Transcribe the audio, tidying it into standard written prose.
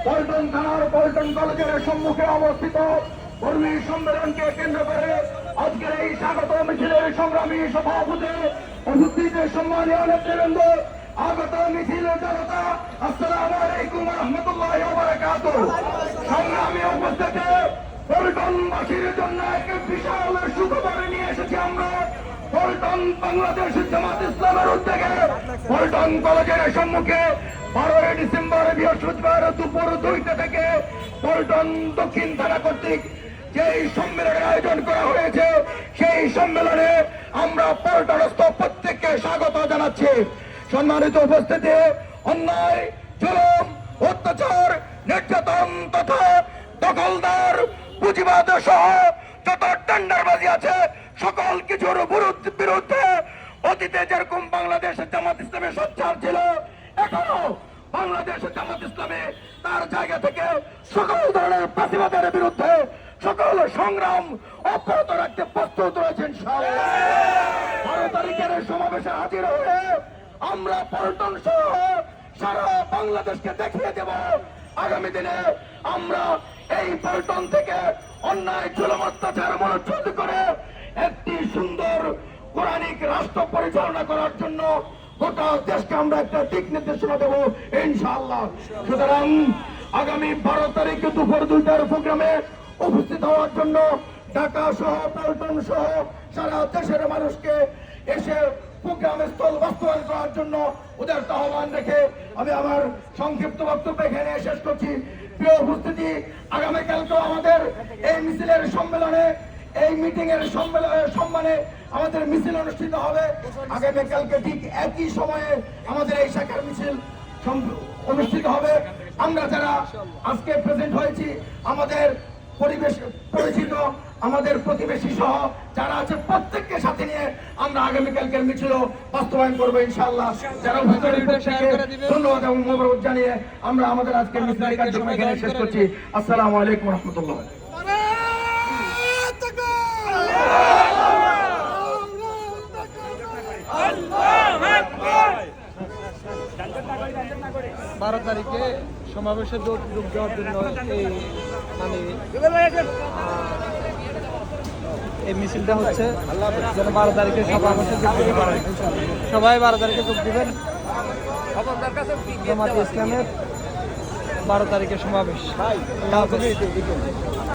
পল্টন থানার পল্টন কলেজের সম্মুখে অবস্থিত কর্মী সম্মেলনকে কেন্দ্র করে আজকের এই স্বাগত মিছিলের সংগ্রামী সভাপতি উপস্থিত সম্মানীয় নেতৃবৃন্দ, আগত মিছিল জনতা, আসসালামু আলাইকুম ওয়া রাহমাতুল্লাহি ওয়া বারাকাতুহু। সংগ্রামী উপস্থিতি, পল্টনবাসীর জন্য এক বিশাল সুখবর নিয়ে এসেছি আমরা। পল্টন বাংলাদেশ জামাত ইসলামের উদ্যোগে পল্টন কলেজের সম্মুখে 12 ডিসেম্বর বৃহস্পতিবার দুপুর 2টা থেকে পল্টন দক্ষিণ থানা কর্তৃক যেই সম্মেলনের আয়োজন করা হয়েছে, সেই সম্মেলনে আমরা পল্টনস্থ প্রত্যেককে স্বাগত জানাচ্ছি। সম্মানিত উপস্থিতি, অন্যায়, জুলুম, অত্যাচার, নির্যাতন তথা দখলদার, পুঁজিবাদ সহ যত টেন্ডারবাজি আছে সকল কিছুর বিরুদ্ধে অতীতে যেরকম বাংলাদেশ জামাত ইসলামে সোচ্চার ছিল, এখনো বাংলাদেশ জামাত ইসলামে তার জায়গা থেকে সকল ধরনের ফাঁসিবাদের বিরুদ্ধে সকল সংগ্রাম অব্যাহত রাখতে প্রস্তুত রয়েছেন। 12 তারিখের সমাবেশে হাজির হয়ে আমরা পল্টন সহ সারা বাংলাদেশকে দেখিয়ে দেব আগামী দিনে আমরা এই পল্টন থেকে অন্যায় জুলুম অত্যাচার মনোচ্ছেদ করে একটি সুন্দর কোরআনিক রাষ্ট্র পরিচালনা করার জন্য গোটা দেশকে আমরা একটা দিক নির্দেশনা দেবো ইনশাআল্লাহ। সুতরাং আগামী 12 তারিখে দুপুর 2টার প্রোগ্রামে উপস্থিত হওয়ার জন্য ঢাকা সহ পল্টন সহ সারা দেশের মানুষকে এসে প্রোগ্রাম স্থল বাস্তবায়ন করার জন্য ওদের আহ্বান রেখে আমি আমার সংক্ষিপ্ত বক্তব্য এখানে শেষ করছি। প্রিয় উপস্থিতি, আগামীকালকেও আমাদের এই মিছিলের সম্মেলনে, এই মিটিং এর সম্মানে আমাদের মিছিল অনুষ্ঠিত হবে। আগামীকালকে ঠিক একই সময়ে আমাদের এই শাখার মিছিল অনুষ্ঠিত হবে। আমরা যারা আজকে প্রেজেন্ট হয়েছি, আমাদের পরিবেশ পরিচিত, আমাদের প্রতিবেশী সহ যারা আছে প্রত্যেককে সাথে নিয়ে আমরা আগামীকালকের মিছিল বাস্তবায়ন করবো ইনশাআল্লাহ। যারা ধন্যবাদ এবং মোবারক জানিয়ে আমরা আমাদের আজকের মিছিলের কার্যক্রম এখানে শেষ করছি। আসসালামু আলাইকুম ওয়া রাহমাতুল্লাহ। বারো তারিখে সমাবেশে যোগ দেওয়ার জন্য এই মিছিলটা হচ্ছে যেন 12 তারিখে সমাবেশে যোগ দিতে পারে। সবাই 12 তারিখে যোগ দিবেন। জামাত ইসলামের 12 তারিখে সমাবেশ।